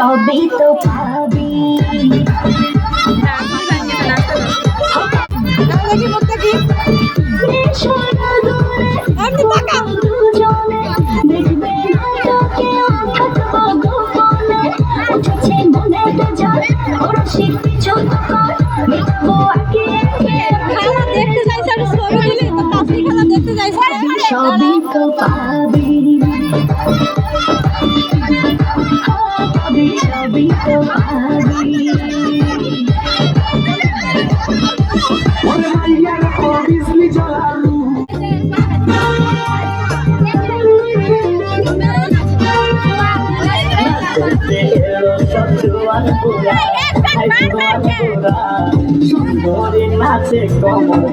সবই তো পাবি। দুজনে দেখবে হয়তো কেউ থাকবো গোপনে, উঠেছে মনেতে জল রসিক চোখ কর মেটাবো একে একে। খেলা দেখতে যাইছে আর ছবি দিলে তো কাছে খেলা দেখতে যাইছে সবই তো পাবি, সবই তো পাবি। সুন্দরী নাচে কমর